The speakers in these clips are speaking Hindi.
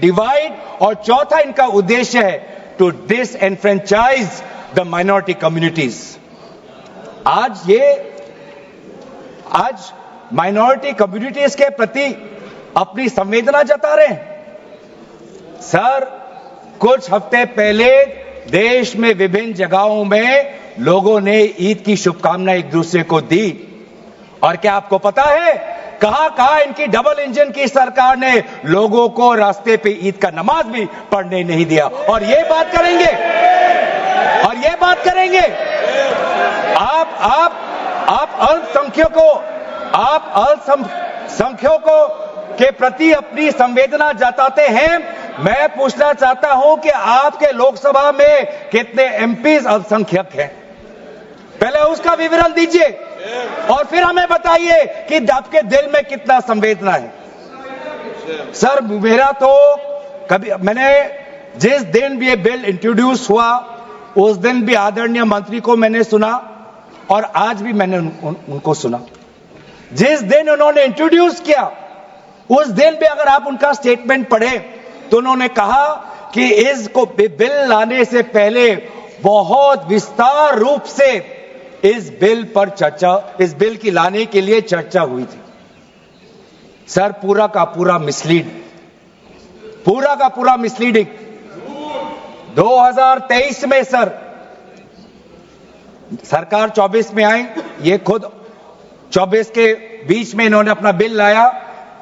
डिवाइड, और चौथा इनका उद्देश्य है to disenfranchise the minority communities. आज माइनॉरिटी कम्युनिटीज के प्रति अपनी संवेदना जता रहे हैं। सर, कुछ हफ्ते पहले देश में विभिन्न जगहों में लोगों ने ईद की शुभकामनाएं एक दूसरे को दी, और क्या आपको पता है कहां इनकी डबल इंजन की सरकार ने लोगों को रास्ते पे ईद का नमाज भी पढ़ने नहीं दिया। और ये बात करेंगे आप अल्पसंख्यकों के प्रति अपनी संवेदना जताते हैं। मैं पूछना चाहता हूं कि आपके लोकसभा में कितने एमपीज अल्पसंख्यक हैं? पहले उसका विवरण दीजिए और फिर हमें बताइए कि आपके दिल में कितना संवेदना है। सर, मेरा तो मैंने जिस दिन भी ये बिल इंट्रोड्यूस हुआ उस दिन भी आदरणीय मंत्री को मैंने सुना, और आज भी मैंने उनको सुना। जिस दिन उन्होंने इंट्रोड्यूस किया उस दिन भी अगर आप उनका स्टेटमेंट पढ़े तो उन्होंने कहा कि इसको बिल लाने से पहले बहुत विस्तार रूप से इस बिल की लाने के लिए चर्चा हुई थी। सर, पूरा का पूरा मिसलीडिंग। 2023 में सर सरकार 24 में आई, ये खुद 24 के बीच में इन्होंने अपना बिल लाया।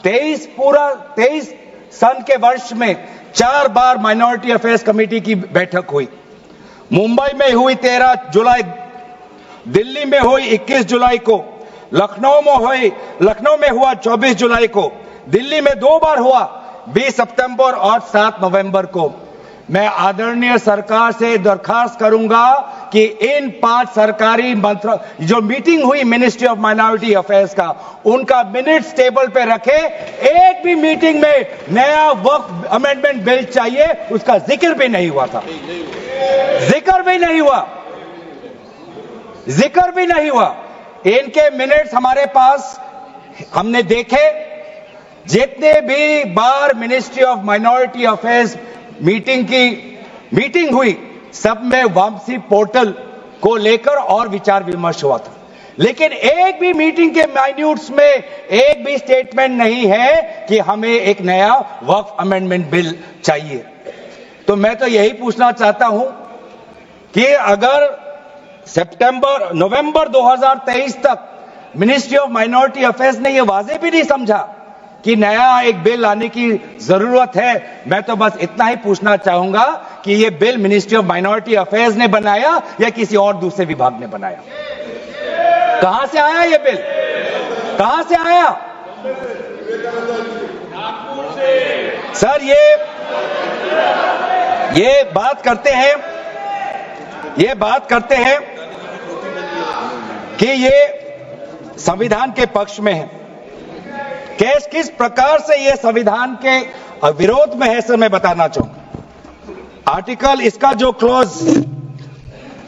23 सन के वर्ष में 4 बार माइनॉरिटी अफेयर्स कमेटी की बैठक हुई। मुंबई में हुई 13 जुलाई, दिल्ली में हुई 21 जुलाई को, लखनऊ में हुआ 24 जुलाई को, दिल्ली में 2 बार हुआ 20 सितंबर और 7 नवंबर को। मैं आदरणीय सरकार से दरखास्त करूंगा कि इन 5 सरकारी जो मीटिंग हुई मिनिस्ट्री ऑफ माइनॉरिटी अफेयर्स का, उनका मिनट्स टेबल पे रखे। एक भी मीटिंग में नया वक्फ अमेंडमेंट बिल चाहिए उसका जिक्र भी नहीं हुआ था। जिक्र भी नहीं हुआ। इनके मिनट्स हमारे पास, हमने देखे। जितने भी बार ministry of minority affairs meeting हुई, सब में वापसी पोर्टल को लेकर और विचार विमर्श हुआ था, लेकिन एक भी मीटिंग के माइन्यूट्स में एक भी स्टेटमेंट नहीं है कि हमें एक नया वक्फ अमेंडमेंट बिल चाहिए। तो मैं तो यही पूछना चाहता हूं कि अगर नवंबर 2023 तक मिनिस्ट्री ऑफ माइनॉरिटी अफेयर्स ने यह वाजे भी नहीं समझा कि नया एक बिल लाने की जरूरत है, मैं तो बस इतना ही पूछना चाहूंगा कि यह bill ministry of minority affairs ने बनाया या किसी और दूसरे विभाग ने बनाया? कहां से आया यह बिल? कहां से आया? सर, ये बात करते हैं कि ये संविधान के पक्ष में है। किस प्रकार से ये संविधान के विरोध में है सर, मैं बताना चाहूंगा। आर्टिकल, इसका जो क्लॉज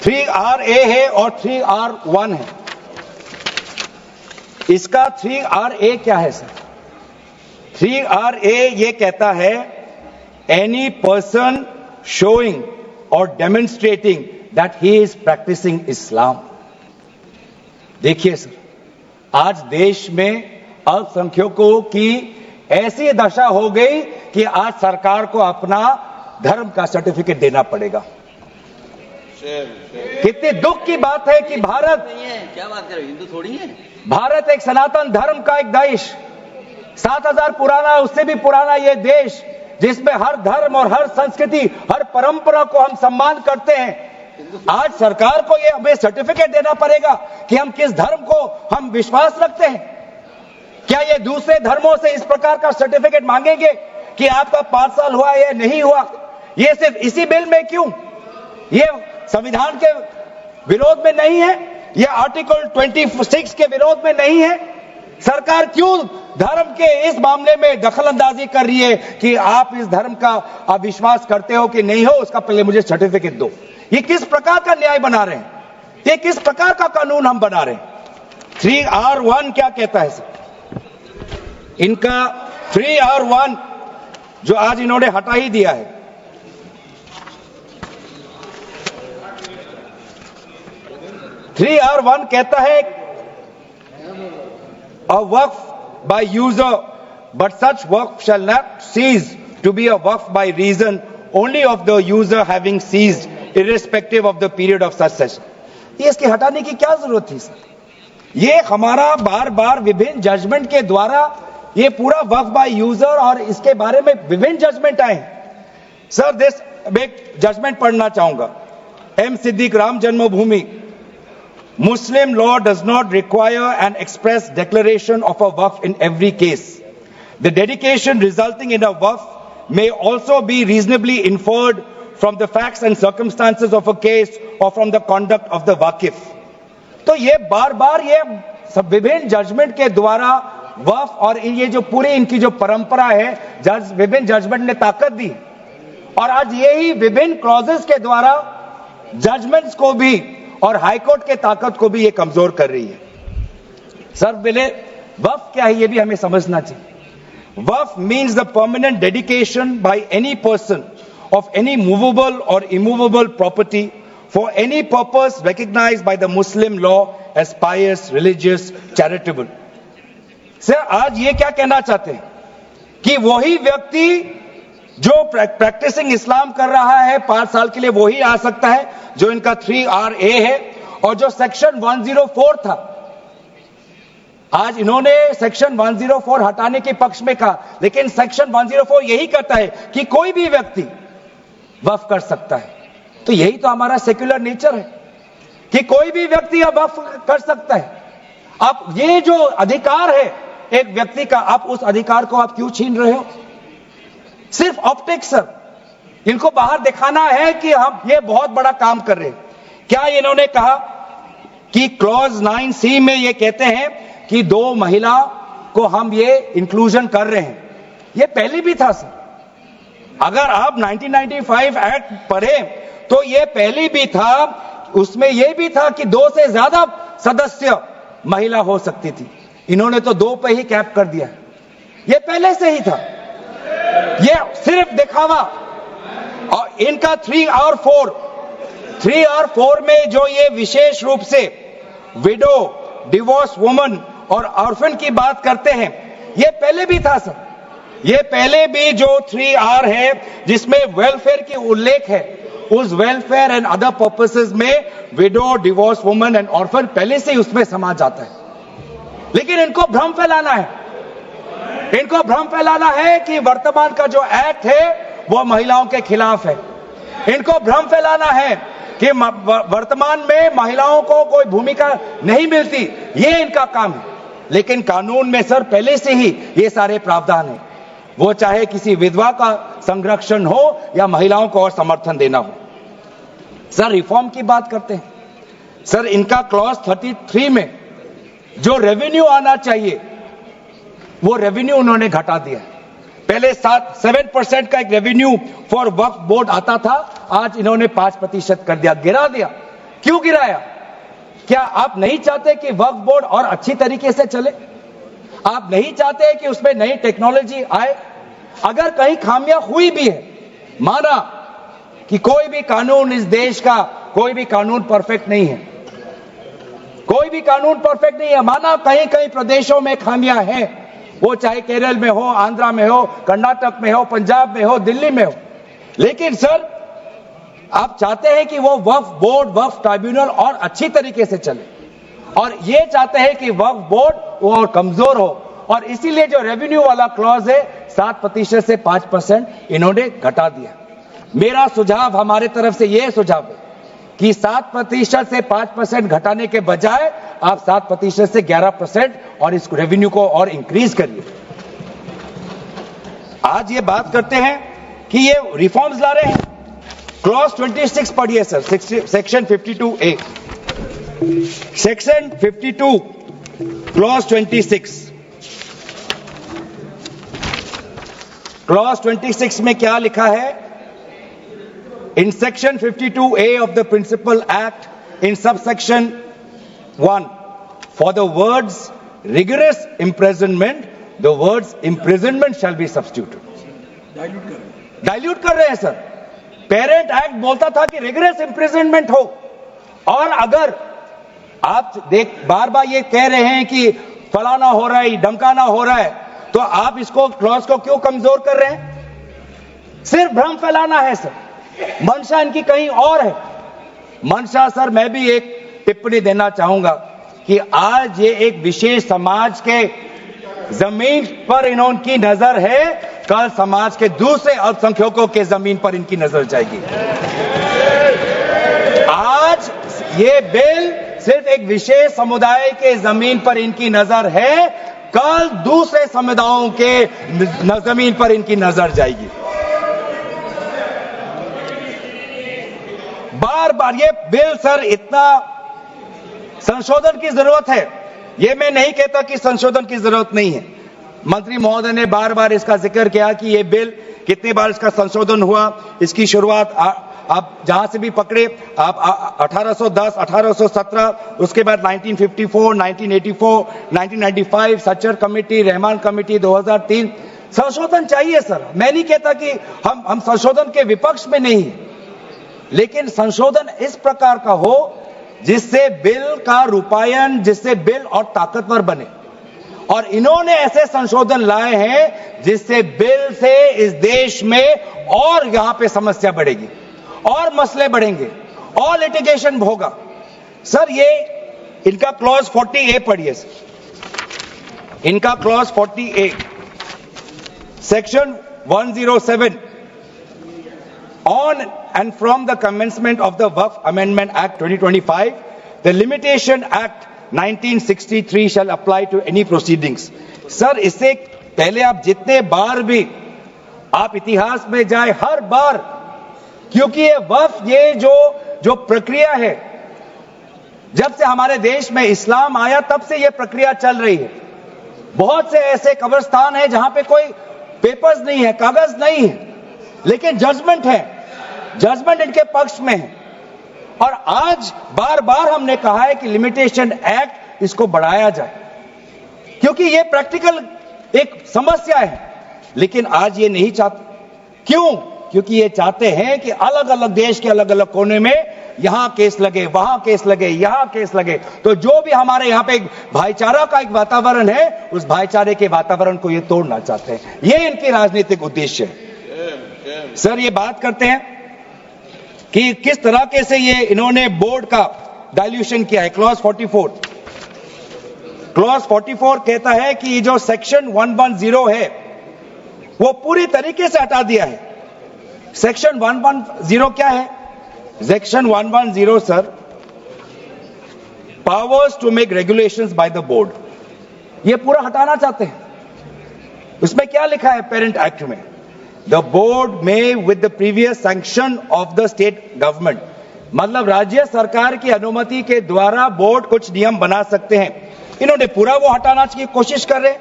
3RA है और 3R1 है। इसका 3RA क्या है सर? 3RA ये कहता है any person showing or demonstrating that he is practicing Islam. देखिए सर, आज देश में अल्पसंख्यकों की ऐसी दशा हो गई कि आज सरकार को अपना धर्म का सर्टिफिकेट देना पड़ेगा। कितनी दुख की बात है कि भारत नहीं है, क्या बात कर रहे हो, हिंदू थोड़ी है। भारत एक सनातन धर्म का एक देश, 7000 पुराना, उससे भी पुराना ये देश, जिसमें हर धर्म और हर संस्कृति, हर परंपरा को हम सम्मान करते हैं। आज सरकार को ये हमें सर्टिफिकेट देना पड़ेगा कि हम किस धर्म को हम विश्वास रखते हैं। क्या ये दूसरे धर्मों से इस प्रकार का सर्टिफिकेट मांगेंगे कि आपका 5 साल हुआ या नहीं हुआ? ये सिर्फ इसी बिल में क्यों? ये संविधान के विरोध में नहीं है? ये आर्टिकल 26 के विरोध में नहीं है? सरकार क्यों धर्म के इस मामले में दखल अंदाजी कर रही है कि आप इस धर्म का आप विश्वास करते हो कि नहीं हो, उसका पहले मुझे सर्टिफिकेट दो? ये किस प्रकार का न्याय बना रहे हैं? ये किस प्रकार का कानून हम बना रहे हैं? 3R1 क्या कहता है सर? इनका 3R1 जो आज इन्होंने हटा ही दिया है। थ्री आर वन कहता है a waqf by user but such waqf shall not cease to be a waqf by reason only of the user having ceased irrespective of the period of such cessation. ये इसके हटाने की क्या जरूरत थी सर? ये हमारा बार बार विभिन्न जजमेंट के द्वारा ये पूरा वक्फ बाय यूजर और इसके बारे में विभिन्न जजमेंट आए। सर दिस एक जजमेंट पढ़ना चाहूंगा। M Siddique, Ram Janmabhoomi, Muslim law does not require an express declaration of a waqf in every case. The dedication resulting in a waqf may also be reasonably inferred from the facts and circumstances of a case or from the conduct of the waqif. तो ये बार बार ये सब विभिन्न जजमेंट के द्वारा वक्फ और ये जो पूरी इनकी जो परंपरा है, विभिन्न जजमेंट ने ताकत दी और आज यही विभिन्न क्लॉजेस के द्वारा जजमेंट्स को भी और हाईकोर्ट के ताकत को भी ये कमजोर कर रही है। सर पहले वक्फ क्या है ये भी हमें समझना चाहिए। Waqf means the permanent dedication by any person of any movable or immovable property for any purpose recognised by the Muslim law as pious, religious, charitable. Sir आज ये क्या कहना चाहते हैं कि वही व्यक्ति जो प्रैक्टिसिंग इस्लाम कर रहा है 5 साल के लिए वही आ सकता है, जो इनका 3RA है, और जो सेक्शन 104 था, आज इन्होंने सेक्शन 104 हटाने के पक्ष में कहा, लेकिन सेक्शन 104 यही कहता है कि कोई भी व्यक्ति वक्फ कर सकता है। तो यही तो हमारा सेक्युलर नेचर है कि कोई भी व्यक्ति अब वक्फ कर सकता है। अब ये जो अधिकार है एक व्यक्ति का, आप उस अधिकार को आप क्यों छीन रहे हो? सिर्फ ऑप्टिक्स सर, इनको बाहर दिखाना है कि हम ये बहुत बड़ा काम कर रहे हैं। क्या इन्होंने कहा कि क्लॉज 9C में ये कहते हैं कि 2 महिला को हम ये इंक्लूजन कर रहे हैं? ये पहले भी था सर। अगर आप 1995 एक्ट पढ़े तो ये पहले भी था, उसमें ये भी था कि 2 से ज्यादा सदस्य महिला हो सकती थी। इन्होंने तो 2 पे ही कैप कर दिया। ये पहले से ही था, ये सिर्फ दिखावा। और इनका 3R4 में जो ये विशेष रूप से विडो, डिवोर्स वुमन और ऑर्फन की बात करते हैं, ये पहले भी था सर। ये पहले भी जो 3R है जिसमें वेलफेयर की उल्लेख है, उस वेलफेयर एंड अदर पर्पसेस में window, divorce woman and orphan पहले से ही उसमें समा जाता है। लेकिन इनको भ्रम फैलाना है, इनको भ्रम फैलाना है कि वर्तमान का जो एक्ट है वो महिलाओं के खिलाफ है। इनको भ्रम फैलाना है कि वर्तमान में महिलाओं को कोई भूमिका नहीं मिलती, ये इनका काम है। लेकिन कानून में सर पहले से ही ये सारे प्रावधान है, वो चाहे किसी विधवा का संरक्षण हो या महिलाओं को और समर्थन देना हो। सर रिफॉर्म की बात करते हैं। सर इनका क्लॉज 33 में जो रेवेन्यू आना चाहिए वो रेवेन्यू उन्होंने घटा दिया। पहले 7% का एक रेवेन्यू फॉर वक्फ बोर्ड आता था, आज इन्होंने 5% कर दिया, गिरा दिया। क्यों गिराया? क्या आप नहीं चाहते कि वक्फ बोर्ड और अच्छी तरीके से चले? आप नहीं चाहते कि उसमें नई टेक्नोलॉजी आए? अगर कहीं खामियां हुई भी है, माना कि कोई भी कानून इस देश का, कोई भी कानून परफेक्ट नहीं है, कोई भी कानून परफेक्ट नहीं है, माना कहीं कहीं प्रदेशों में खामियां हैं, वो चाहे केरल में हो, आंध्रा में हो, कर्नाटक में हो, पंजाब में हो, दिल्ली में हो, लेकिन सर आप चाहते हैं कि वो वक्फ बोर्ड, वक्फ ट्राइब्यूनल और अच्छी तरीके से चले, और ये चाहते हैं कि वक्फ बोर्ड वो और कमजोर हो, और इसीलिए जो रेवेन्यू वाला क्लॉज है 7% से 5% इन्होंने घटा दिया। मेरा सुझाव, हमारे तरफ से यह सुझाव है कि 7% से 5% घटाने के बजाय आप 7% से 11% और इस रेवेन्यू को और इंक्रीज करिए। आज ये बात करते हैं कि ये रिफॉर्म्स ला रहे हैं। क्लॉज 26 पढ़िए sir, section 52A, section 52 clause 26। Clause 26 में क्या लिखा है? In section 52A of the Principal Act, in subsection 1, for the words rigorous imprisonment, the words imprisonment shall be substituted. Dilute कर रहे हैं सर। पेरेंट एक्ट बोलता था कि रिगरस इम्प्रिजनमेंट हो, और अगर आप बार बार ये कह रहे हैं कि फलाना हो रहा है, धमकाना हो रहा है, तो आप इसको क्लॉज को क्यों कमजोर कर रहे हैं? सिर्फ भ्रम फैलाना है सर, मंशा इनकी कहीं और है। मंशा सर, मैं भी एक टिप्पणी देना चाहूंगा कि आज ये एक विशेष समाज के जमीन पर इनकी नजर है, कल समाज के दूसरे अल्पसंख्यकों के जमीन पर इनकी नजर जाएगी। आज ये बिल सिर्फ एक विशेष समुदाय के जमीन पर इनकी नजर है, कल दूसरे समुदायों के जमीन पर इनकी नजर जाएगी। बार बार ये बिल सर, इतना संशोधन की जरूरत है, ये मैं नहीं कहता कि संशोधन की जरूरत नहीं है। मंत्री महोदय ने बार बार इसका जिक्र किया कि ये बिल कितनी बार इसका संशोधन हुआ। इसकी शुरुआत आप जहां से भी पकड़े, आप 1810, 1817, उसके बाद 1954, 1984, 1995, सच्चर कमेटी, रहमान कमेटी 2003। संशोधन चाहिए सर, मैं नहीं कहता कि हम संशोधन के विपक्ष में नहीं, लेकिन संशोधन इस प्रकार का हो जिससे बिल का रूपायन, जिससे बिल और ताकतवर बने। और इन्होंने ऐसे संशोधन लाए हैं जिससे बिल से इस देश में और यहां पे समस्या बढ़ेगी, और मसले बढ़ेंगे, और लिटिगेशन होगा। सर ये इनका क्लॉज 40A पढ़िए सर, इनका clause 40A, section 107, on and from the commencement of the Waqf Amendment Act 2025, the Limitation Act 1963 shall apply to any proceedings. Sir इससे पहले आप जितने बार भी आप इतिहास में जाए, हर बार, क्योंकि ये वक्फ, ये जो प्रक्रिया है, जब से हमारे देश में इस्लाम आया तब से ये प्रक्रिया चल रही है। बहुत से ऐसे कब्रिस्तान हैं जहां पे कोई पेपर्स नहीं है, कागज नहीं है, लेकिन जजमेंट है, जजमेंट इनके पक्ष में है। और आज बार बार हमने कहा है कि लिमिटेशन एक्ट इसको बढ़ाया जाए, क्योंकि ये प्रैक्टिकल एक समस्या है। लेकिन आज ये नहीं चाहते। क्यों? क्योंकि ये चाहते हैं कि अलग अलग देश के अलग अलग कोने में यहां केस लगे, वहां केस लगे, यहां केस लगे। तो जो भी हमारे यहां पे एक भाईचारा का एक वातावरण है, उस भाईचारे के वातावरण को ये तोड़ना चाहते हैं। ये इनके राजनीतिक उद्देश्य है। सर ये बात करते हैं कि किस तरह के से ये इन्होंने बोर्ड का डाइल्यूशन किया है। क्लॉज 44, क्लॉज 44 कहता है कि जो सेक्शन 110 है वो पूरी तरीके से हटा दिया है। सेक्शन 110 क्या है? Section 110 sir, powers to make regulations by the board, ये पूरा हटाना चाहते हैं। उसमें क्या लिखा है पेरेंट एक्ट में? The board may with the previous sanction of the state government, मतलब राज्य सरकार की अनुमति के द्वारा बोर्ड कुछ नियम बना सकते हैं। इन्होंने पूरा वो हटाना की कोशिश कर रहे हैं।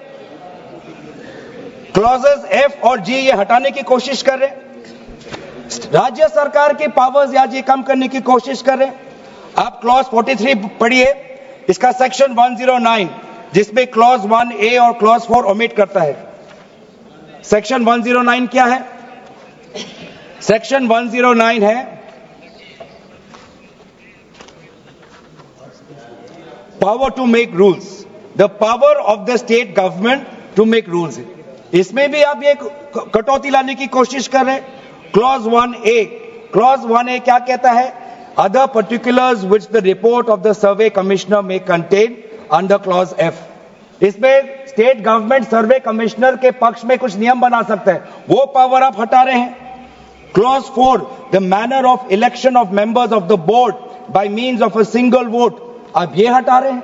क्लॉजेस F और G ये हटाने की कोशिश कर रहे हैं। राज्य सरकार की पावर्स या ये कम करने की कोशिश कर रहे हैं। आप क्लॉज 43 पढ़िए, इसका सेक्शन 109, जिसमें क्लॉज 1A और क्लॉज 4 ओमिट करता है। सेक्शन 109 क्या है? सेक्शन 109 है power to make rules, the power of the state government to make rules. इसमें भी आप ये कटौती लाने की कोशिश कर रहे हैं। क्लॉज 1A, क्लॉज 1A क्या कहता है? Other particulars which the report of the survey commissioner में कंटेन अंडर क्लॉज F। इसमें स्टेट गवर्नमेंट सर्वे कमिश्नर के पक्ष में कुछ नियम बना सकता है, वो पावर आप हटा रहे हैं। Clause 4, the manner of election of members of the board by means of a single vote, आप ये हटा रहे हैं।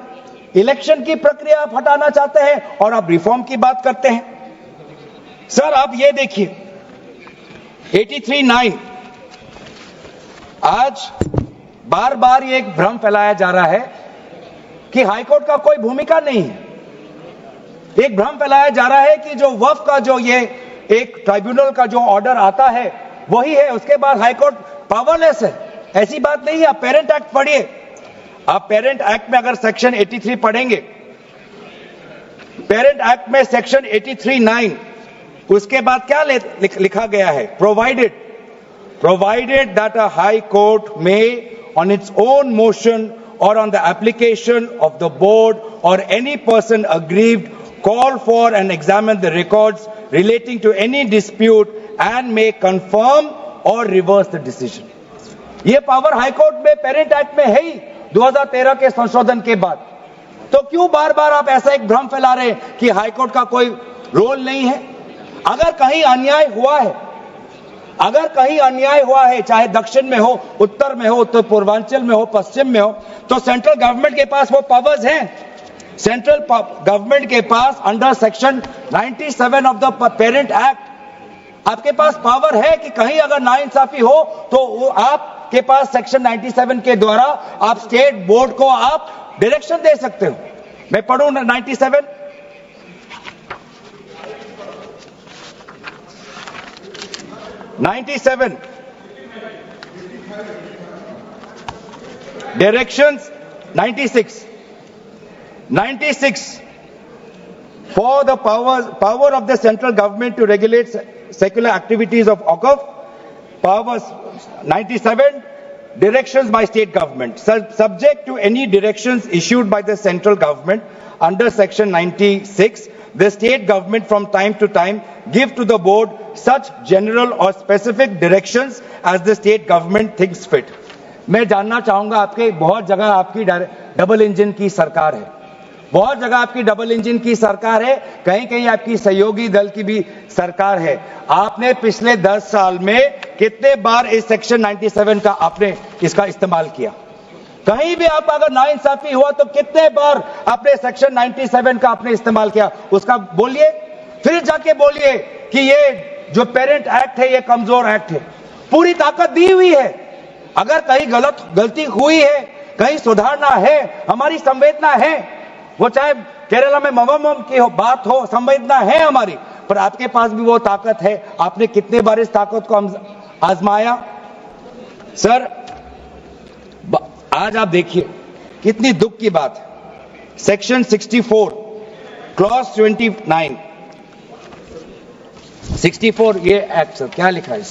इलेक्शन की प्रक्रिया आप हटाना चाहते हैं और आप रिफॉर्म की बात करते हैं। सर आप ये देखिए 83(9), आज बार बार ये एक भ्रम फैलाया जा रहा है कि हाईकोर्ट का कोई भूमिका नहीं है। एक भ्रम फैलाया जा रहा है कि जो वक्फ का जो ये एक ट्राइब्यूनल का जो ऑर्डर आता है वही है, उसके बाद हाईकोर्ट पावरलेस है। ऐसी बात नहीं है। आप पेरेंट एक्ट पढ़िए, आप पेरेंट एक्ट में अगर सेक्शन 83 पढ़ेंगे, पेरेंट एक्ट में सेक्शन 83(9) उसके बाद क्या लिखा गया है? provided that a high court may on its own motion or on the application of the board or any person aggrieved call for and examine the records relating to any dispute and may confirm or reverse the decision. ये पावर हाई कोर्ट में पेरेंट एक्ट में है ही 2013 के संशोधन के बाद। तो क्यों बार बार आप ऐसा एक भ्रम फैला रहे हैं कि हाई कोर्ट का कोई रोल नहीं है? अगर कहीं अन्याय हुआ है, चाहे दक्षिण में हो, उत्तर में हो, उत्तर पूर्वांचल में हो, पश्चिम में हो, तो सेंट्रल गवर्नमेंट के पास वो पावर्स हैं। सेंट्रल गवर्नमेंट के पास under section 97 of the parent act आपके पास पावर है कि कहीं अगर नाइंसाफी हो तो आपके पास सेक्शन 97 के द्वारा आप स्टेट बोर्ड को आप डायरेक्शन दे सकते हो। मैं पढ़ूं 97। Directions 96 for the power of the central government to regulate secular activities of OCUF. Powers 97 directions by state government subject to any directions issued by the central government under section 96. The state government from time to time give to the board such general or specific directions as the state government thinks fit. मैं जानना चाहूंगा, आपके बहुत जगह आपकी डबल इंजन की सरकार है, बहुत जगह आपकी डबल इंजन की सरकार है, कहीं कहीं आपकी सहयोगी दल की भी सरकार है। आपने पिछले 10 साल में कितने बार इस सेक्शन 97 का आपने इसका इस्तेमाल किया? कहीं भी आप अगर नाइंसाफी हुआ तो कितने बार आपने सेक्शन 97 का आपने इस्तेमाल किया? उसका बोलिए, फिर जाके बोलिए कि ये जो पेरेंट एक्ट है ये कमजोर एक्ट है। पूरी ताकत दी हुई है, अगर कहीं गलती हुई है, कहीं सुधारना है, हमारी संवेदना है, वो चाहे केरला में मवम की बात हो, संवेदना है हमारी, पर आपके पास भी वो ताकत है। आपने कितने बार इस ताकत को आजमाया? सर, आज आप देखिए कितनी दुख की बात है। सेक्शन 64 क्लॉज 29 64 ये एक्ट सर क्या लिखा है?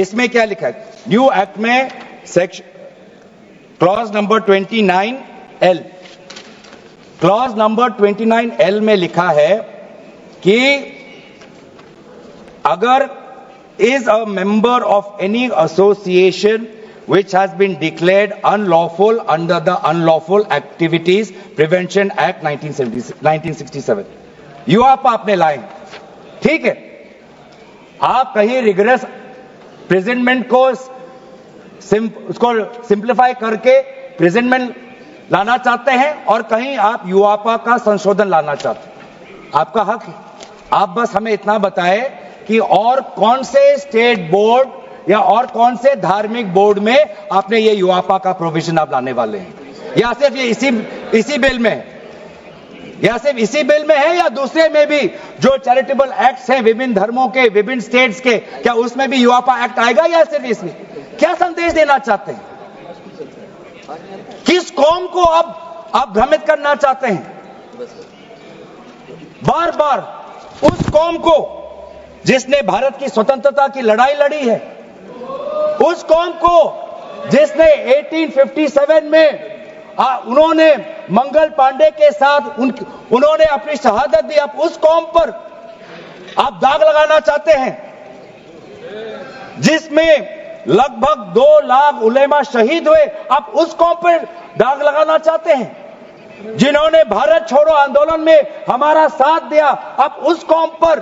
इसमें क्या लिखा है? न्यू एक्ट में section clause number 29L, clause number 29L में लिखा है कि अगर is a member of any association which has been declared unlawful under the Unlawful Activities Prevention Act 1967, यूआपा आपने लाए, ठीक है, आप कहीं रिगरस प्रेजेंटमेंट को उसको सिंप्लीफाई करके प्रेजेंटमेंट लाना चाहते हैं और कहीं आप यूआपा का संशोधन लाना चाहते हैं, आपका हक है। आप बस हमें इतना बताएं कि और कौन से स्टेट बोर्ड या और कौन से धार्मिक बोर्ड में आपने ये यूआपा का प्रोविजन आप लाने वाले हैं, या सिर्फ ये इसी बिल में है, या सिर्फ इसी बिल में है या दूसरे में भी जो चैरिटेबल एक्ट्स हैं विभिन्न धर्मों के, विभिन्न स्टेट्स के, क्या उसमें भी यूआपा एक्ट आएगा या सिर्फ इसमें? क्या संदेश देना चाहते हैं? किस कौम को आप भ्रमित करना चाहते हैं? बार बार उस कौम को जिसने भारत की स्वतंत्रता की लड़ाई लड़ी है, उस कौम को जिसने 1857 में उन्होंने मंगल पांडे के साथ उन्होंने अपनी शहादत दी, आप उस कौम पर आप दाग लगाना चाहते हैं जिसमें लगभग 2 लाख उलेमा शहीद हुए, आप उस कौम पर दाग लगाना चाहते हैं जिन्होंने भारत छोड़ो आंदोलन में हमारा साथ दिया, आप उस कौम पर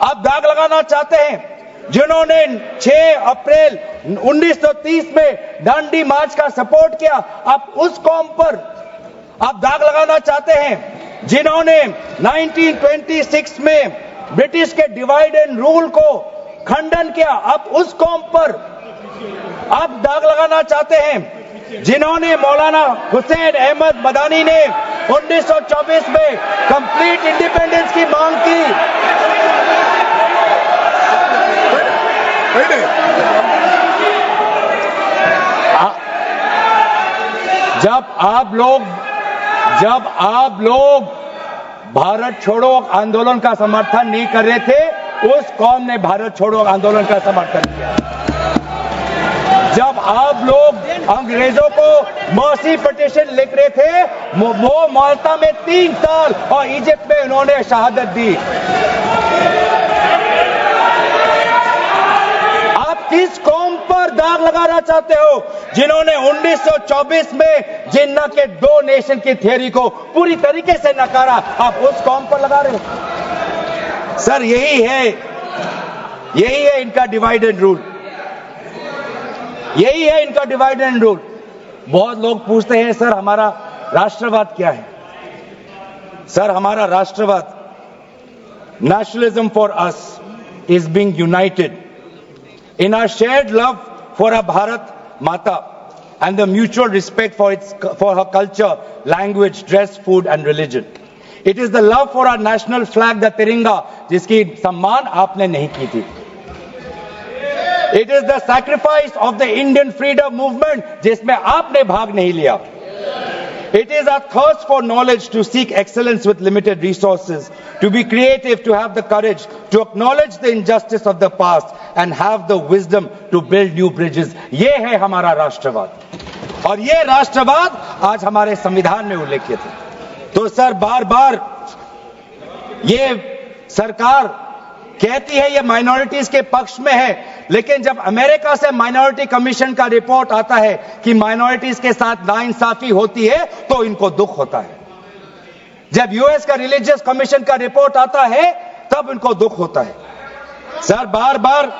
आप दाग लगाना चाहते हैं जिन्होंने 6 अप्रैल 1930 में दांडी मार्च का सपोर्ट किया, आप उस कौम पर आप दाग लगाना चाहते हैं जिन्होंने 1926 में ब्रिटिश के डिवाइड एंड रूल को खंडन किया, आप उस कौम पर आप दाग लगाना चाहते हैं जिन्होंने मौलाना हुसैन अहमद मदानी ने 1924 में कंप्लीट इंडिपेंडेंस की मांग की। जब आप लोग भारत छोड़ो आंदोलन का समर्थन नहीं कर रहे थे, उस कौम ने भारत छोड़ो आंदोलन का समर्थन किया। जब आप लोग अंग्रेजों को मर्सी पिटीशन लिख रहे थे, वो माल्टा में 3 साल और इजिप्ट में उन्होंने शहादत दी। आप किस कौम पर दाग लगाना चाहते हो जिन्होंने 1924 में जिन्ना के 2 नेशन की थियरी को पूरी तरीके से नकारा? आप उस कौम पर लगा रहे हो। सर यही है इनका डिवाइड एंड रूल। यही है इनका डिवाइड एंड रूल। बहुत लोग पूछते हैं सर हमारा राष्ट्रवाद क्या है? सर हमारा राष्ट्रवाद, nationalism for us is being United in our shared love for our Bharat Mata and the mutual respect for her culture, language, dress, food and religion. It is the love for our national flag, the Tiringa, जिसकी सम्मान आपने नहीं की थी. It is the sacrifice of the Indian freedom movement, जिसमें आपने भाग नहीं लिया. It is our thirst for knowledge, to seek excellence with limited resources, to be creative, to have the courage, to acknowledge the injustice of the past and have the wisdom to build new bridges. ये है हमारा राष्ट्रवाद और ये राष्ट्रवाद आज हमारे संविधान में उल्लेखित है. तो सर बार बार ये सरकार कहती है ये माइनॉरिटीज के पक्ष में है, लेकिन जब अमेरिका से माइनॉरिटी कमीशन का रिपोर्ट आता है कि माइनॉरिटीज के साथ नाइंसाफी होती है तो इनको दुख होता है. जब यूएस का रिलीजियस कमीशन का रिपोर्ट आता है तब इनको दुख होता है. सर बार बार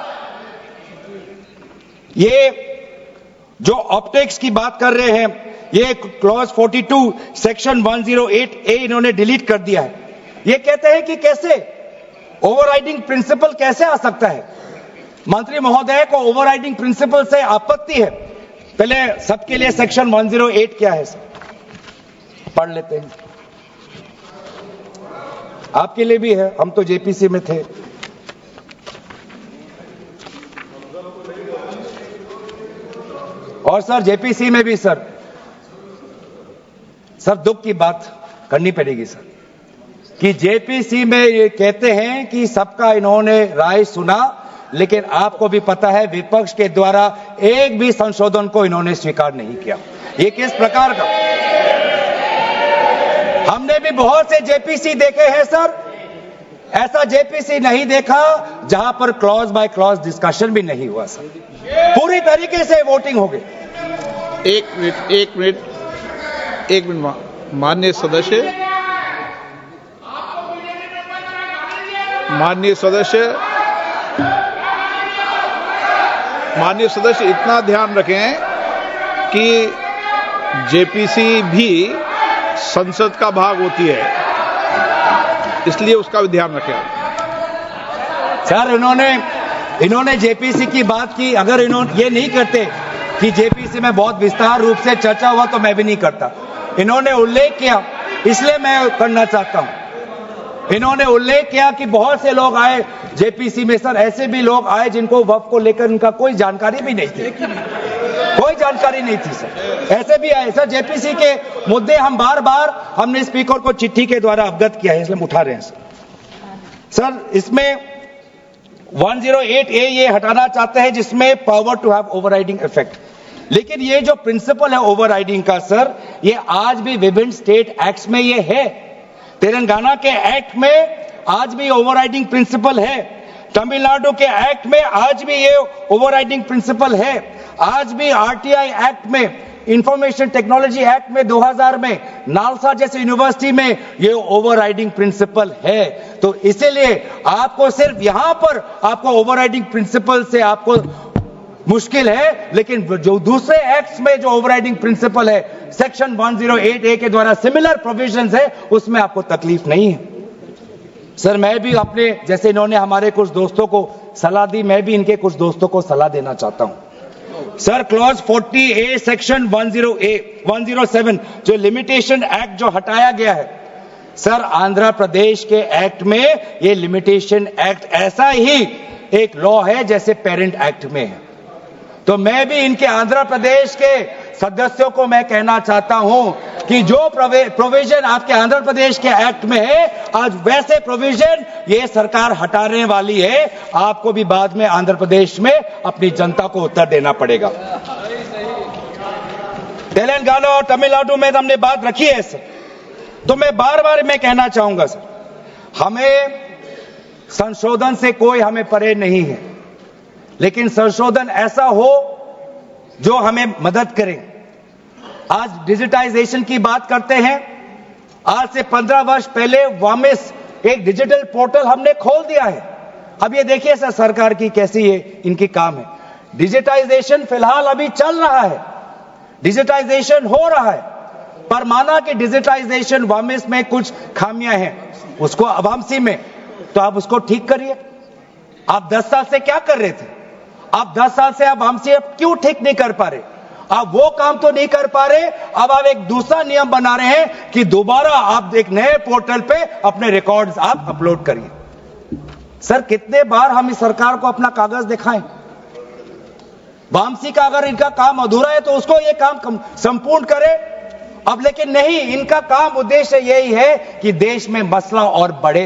ये जो ऑप्टिक्स की बात कर रहे हैं, ये क्लॉज 42 सेक्शन 108A इन्होंने डिलीट कर दिया है. ये कहते हैं कि कैसे ओवरराइडिंग प्रिंसिपल कैसे आ सकता है? मंत्री महोदय को ओवरराइडिंग प्रिंसिपल से आपत्ति है. पहले सबके लिए सेक्शन 108 क्या है पढ़ लेते हैं. आपके लिए भी है, हम तो जेपीसी में थे. और सर जेपीसी में भी सर दुख की बात करनी पड़ेगी सर कि जेपीसी में ये कहते हैं कि सबका इन्होंने राय सुना, लेकिन आपको भी पता है विपक्ष के द्वारा एक भी संशोधन को इन्होंने स्वीकार नहीं किया. ये किस प्रकार का? हमने भी बहुत से जेपीसी देखे हैं सर, ऐसा जेपीसी नहीं देखा जहां पर क्लॉज बाय क्लॉज डिस्कशन भी नहीं हुआ सर. पूरी तरीके से वोटिंग हो गई. एक मिनट माननीय सदस्य इतना ध्यान रखें कि जेपीसी भी संसद का भाग होती है, इसलिए उसका भी ध्यान रखें. सर इन्होंने जेपीसी की बात की. अगर इन्होंने ये नहीं करते कि जेपीसी में बहुत विस्तार रूप से चर्चा हुआ तो मैं भी नहीं करता. इन्होंने उल्लेख किया इसलिए मैं करना चाहता हूं. इन्होंने उल्लेख किया कि बहुत से लोग आए जेपीसी में. सर ऐसे भी लोग आए जिनको वक्फ को लेकर इनका कोई जानकारी भी नहीं थी, कोई जानकारी नहीं थी सर. ऐसे भी आए सर. जेपीसी के मुद्दे हम बार बार हमने स्पीकर को चिट्ठी के द्वारा अवगत किया है, इसलिए हम उठा रहे हैं सर. इसमें 108A ये हटाना चाहते हैं जिसमें power to have overriding effect. लेकिन ये जो प्रिंसिपल है ओवरराइडिंग का सर, ये आज भी विभिन्न स्टेट एक्ट्स में ये है. तेलंगाना के एक्ट में आज भी ओवरराइडिंग प्रिंसिपल है. तमिलनाडु के एक्ट में आज भी ये ओवरराइडिंग प्रिंसिपल है. आज भी आरटीआई एक्ट में, इंफॉर्मेशन टेक्नोलॉजी एक्ट में 2000 में नालसा जैसे यूनिवर्सिटी में ये ओवरराइडिंग प्रिंसिपल है. तो इसीलिए आपको सिर्फ यहां पर आपको ओवरराइडिंग प्रिंसिपल से आपको मुश्किल है, लेकिन जो दूसरे एक्ट्स में जो ओवरराइडिंग प्रिंसिपल है सेक्शन 108A के द्वारा सिमिलर प्रोविजंस है, उसमें आपको तकलीफ नहीं है. सर मैं भी अपने जैसे इन्होंने हमारे कुछ दोस्तों को सलाह दी, मैं भी इनके कुछ दोस्तों को सलाह देना चाहता हूं. सर क्लॉज 40A सेक्शन 107 जो लिमिटेशन एक्ट जो हटाया गया है सर, आंध्र प्रदेश के एक्ट में ये लिमिटेशन एक्ट ऐसा ही एक लॉ है जैसे पेरेंट एक्ट में है. तो मैं भी इनके आंध्र प्रदेश के सदस्यों को मैं कहना चाहता हूं कि जो प्रोविजन आपके आंध्र प्रदेश के एक्ट में है, आज वैसे प्रोविजन ये सरकार हटाने वाली है। आपको भी बाद में आंध्र प्रदेश में अपनी जनता को उत्तर देना पड़ेगा। तेलंगाना और तमिलनाडु में हमने बात रखी है सर, तो मैं बार बार मैं कहना चाहूंगा सर, हमें संशोधन से कोई हमें परे नहीं है, लेकिन संशोधन ऐसा हो जो हमें मदद करे। आज डिजिटाइजेशन की बात करते हैं। आज से 15 वर्ष पहले वामिस एक डिजिटल पोर्टल हमने खोल दिया है। अब ये देखिए सर सरकार की कैसी है, इनकी काम है। डिजिटाइजेशन फिलहाल अभी चल रहा है, डिजिटाइजेशन हो रहा है, पर माना कि डिजिटाइजेशन वामिस में कुछ खामियां हैं, उसको वामसी में, तो आप उसको ठीक करिए। आप 10 साल से क्या कर रहे थे? आप 10 साल से आप वामसी क्यों ठीक नहीं कर पा रहे? आप वो काम तो नहीं कर पा रहे, अब आप एक दूसरा नियम बना रहे हैं कि दोबारा आप एक नए पोर्टल पे अपने रिकॉर्ड्स आप अपलोड करिए। सर कितने बार हम इस सरकार को अपना कागज दिखाएं? वामसी का अगर इनका काम अधूरा है तो उसको ये काम संपूर्ण करे। अब लेकिन नहीं, इनका काम उद्देश्य यही है कि देश में मसला और बढ़े,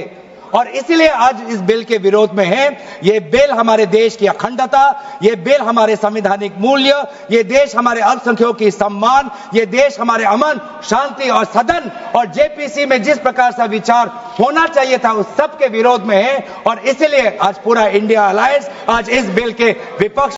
और इसलिए आज इस बिल के विरोध में है। ये बिल हमारे देश की अखंडता, ये बिल हमारे संवैधानिक मूल्य, ये देश हमारे अल्पसंख्यकों की सम्मान, ये देश हमारे अमन शांति और सदन और जेपीसी में जिस प्रकार से विचार होना चाहिए था उस सब के विरोध में है। और इसलिए आज पूरा इंडिया अलायंस आज इस बिल के विपक्ष